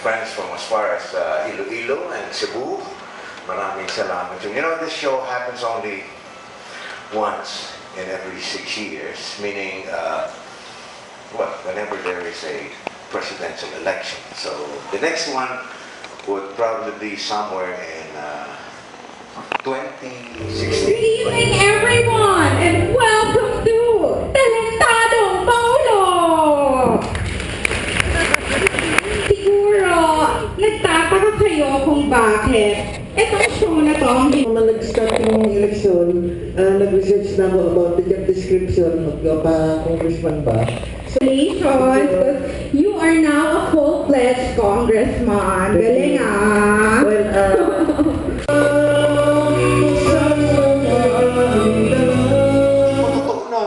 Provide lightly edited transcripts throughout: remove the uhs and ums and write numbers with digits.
friends from as far as Iloilo and Cebu. Maraming salamat. You know, this show happens only once in every 6 years, meaning, whenever there is a presidential election. So the next one would probably be somewhere in 2016. Good evening, everyone, and welcome to Talentadong Paulo! Siguro, nagtataka kayo kung bakit itong show na to ang Nung nag-start yung eleksyon, nag-research na ako about the job description, magpa-congressman ba? Congratulations! You are now a full-fledged congressman. Galing ah! Totoo na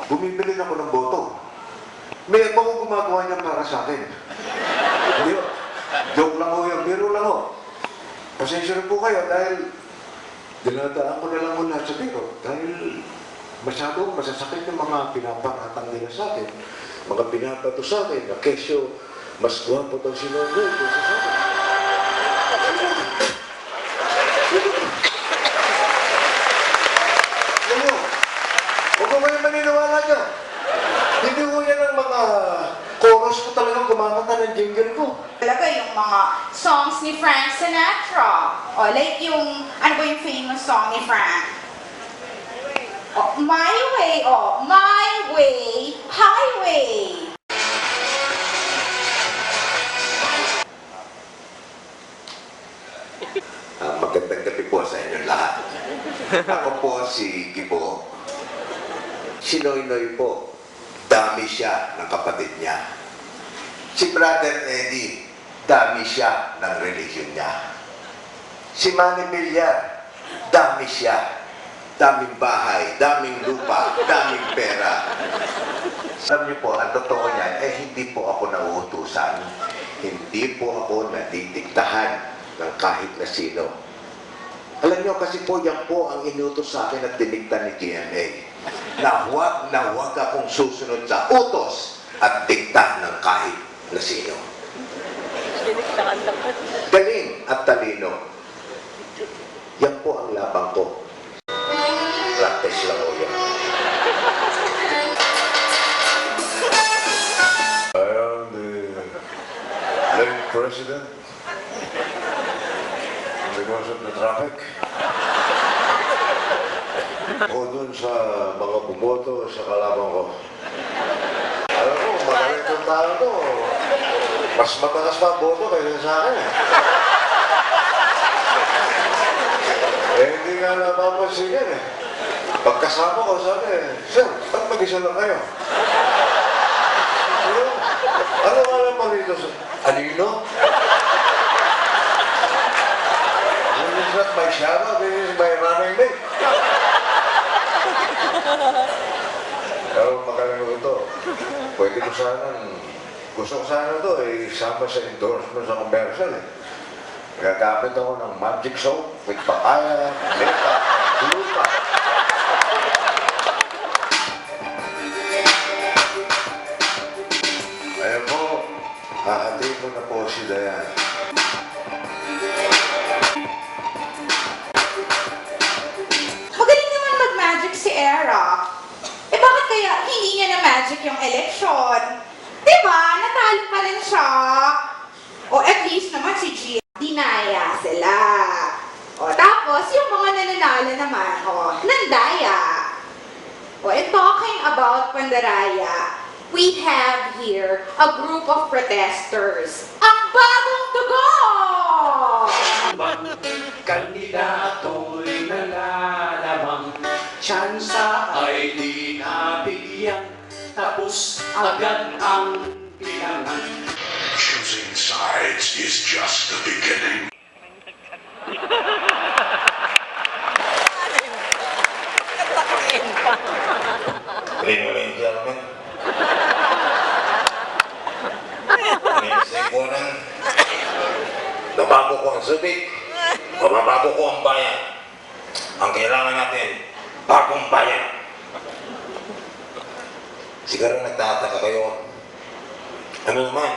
bumibili na ako ng boto. May iba ko gumagawa niya para sa akin. Hindi ko. Joke lang ho yan, biro lang ho. Pasensya rin po kayo dahil dinadaan ko na lang ho lahat sa biro. Dahil masyadong masasakit yung mga pinaparatang nila sa akin. Mga pinapato sa akin na kesyo mas guwapo daw si Nonoy kaysa sa akin. Huwag ko kayo maniniwala dyan. Hindi ko yan ang mga chorus ko talagang kumakanta ng jingle ko. Talaga yung mga songs ni Frank Sinatra. O, like yung, ano ba yung famous song ni Frank? Oh, My Way, oh, My Way, Highway. Magandang gabi po sa inyo lahat. Ako po si Gibo. Si Noynoy po, dami siya ng kapatid niya. Si Brother Eddie, dami siya ng religion niya. Si Manny Villar, dami siya. Daming bahay, daming lupa, daming pera. Alam niyo po, ang totoo niyan, hindi po ako nauutusan. Hindi po ako nadidiktahan ng kahit na sino. Alam niyo kasi po, yan po ang inutos sa akin at dinikta ni GMA. Na huwag akong susunod sa utos at dikta ng kahit na sino. Galing at talino. Yan po ang labang ko. Practice lang o yan. I am the late president because of the traffic. O dun sa mga bumoto sa kalaban ko. Alam ko, magaling yung tao to. Mas matakas pa ang boto kaysa sa akin. Hindi nga napapansin eh. Pagkasama ko, sabi, Sir, ba't mag-isa lang kayo? Ano nga naman dito? Anino? This is not my shadow, this is my running mate. Pero magaling ko ito. Pwede ko gusto ko sana ito, isama sa endorsement sa commercial eh. Gagamit ako ng magic soap with papaya, meta, lupa. Ayan po, hahatiin ko na po si Dayan. Magaling naman mag-magic si Era. Bakit kaya hindi niya na magic yung election? Diba? Natalo pa rin siya. O at least naman si Gia, dinaya sila. O tapos, yung mga nananalo naman, nandaya. O, and talking about Pandaraya, we have here a group of protesters. Ang bagong tugo! Kandidato'y nalalabang, tsansa ay di nabigyan, tapos agad ang pinangan. Choosing sides is just the beginning. Ladies and gentlemen, inisip ko na nabago ko ang subik, mababago ko ang bayan. Ang kailangan natin, bagong bayan. Siguro nagtataka kayo, ano naman?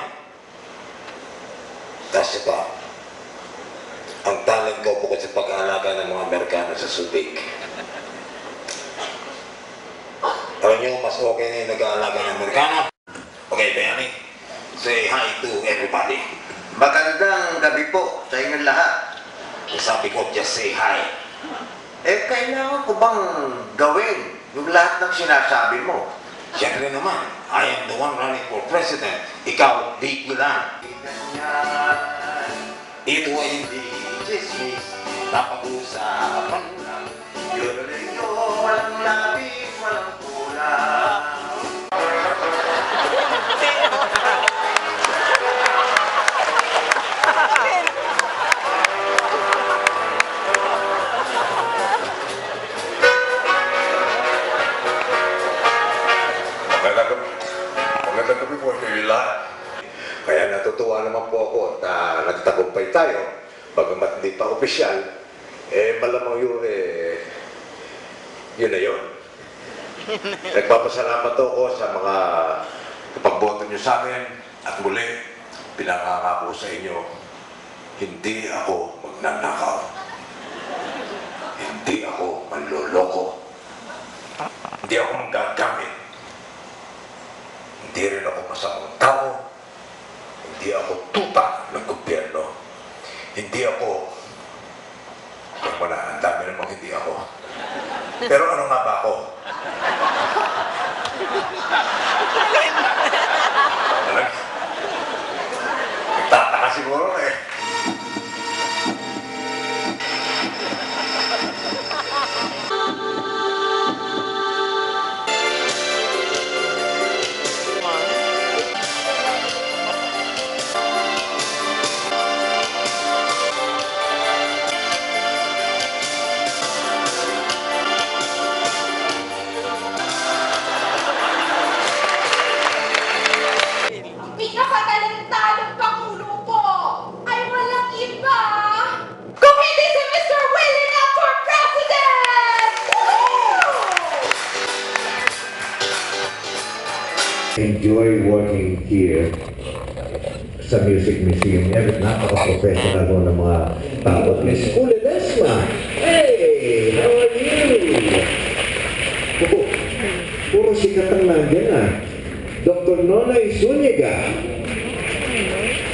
Kasi pa, ang talent ko bukod sa pag-aalaga ng mga Amerikano sa subig. Alam niyo, mas okay na yung nag-aalaga ng Amerikano. Okay, Benny, say hi to everybody. Magandang gabi po sa inyong lahat. Sabi ko, just say hi. Kailangan ko bang gawin yung lahat ng sinasabi mo? Siyempre naman, I am the one running for president. Ikaw, di ko lang. Ito ay hindi chismis, napag-usapan lang. Yun walang labis, walang kulang. Magandang gabi po sa inyo lahat. Kaya natutuwa naman po ako at nagtagumpay tayo. Bagamat hindi pa opisyal, malamang yun na yun. Nagpapasalamat ako sa mga kapagboto niyo sa akin at muli, pinangangako sa inyo, hindi ako magnanakaw. Hindi ako manloloko. Hindi ako manggagamit. Hindi rin ako masamang tao. Hindi ako tuta ng gobyerno. Hindi ako, ang dami namang hindi ako. Pero ano nga ba ako? Nagtataka siguro eh. Pinakatalentadong Pangulo po ay walang iba kung hindi si Mr. Willie Lam for President! Enjoy working here sa Music Museum. Napaka-professional mo ng mga tao. Miss Kuledesma! Hey! How are you? Puro sikat ang nandiyan ah. Dr. Nonay Zuniga.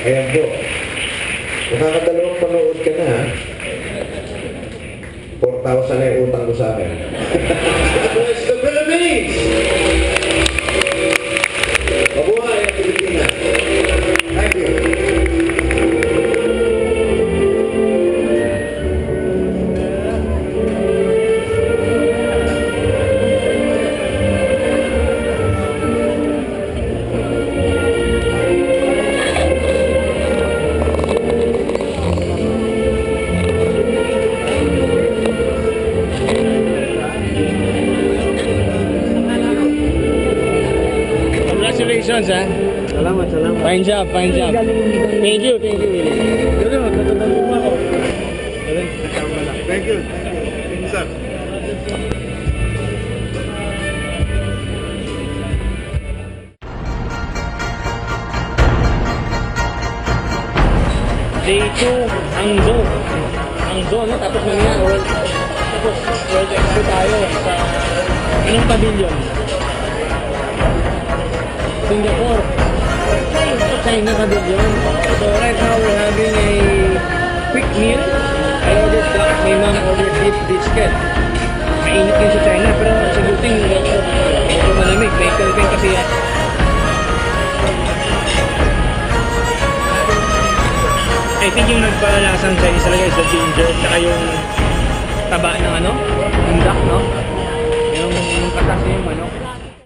Ayan po. Nakakadalawang panood ka na ha. 4,000 na yung utang ko sa akin. Bless the Philippines! Mabuhay ang Pilipinas. Thank you. Congratulations, ha? Salamat. Fine job. Thank you, Willie. Dito, magtatapos mo ako. Thank you, sir. Day 2, Hangzhou, no? Tapos mamaya, World Expo tayo sa anong pavilion? Singapore. China Pavilion. So right now we're having a quick meal. I ordered my mom ordered beef brisket. Mainit din sa China pero sa luting medyo malamig. May kalpeng kasi yan. I think yung nagpalalasang Chinese talaga is the ginger tsaka yung taba ng ng duck, no? Yung katas niya yung manok.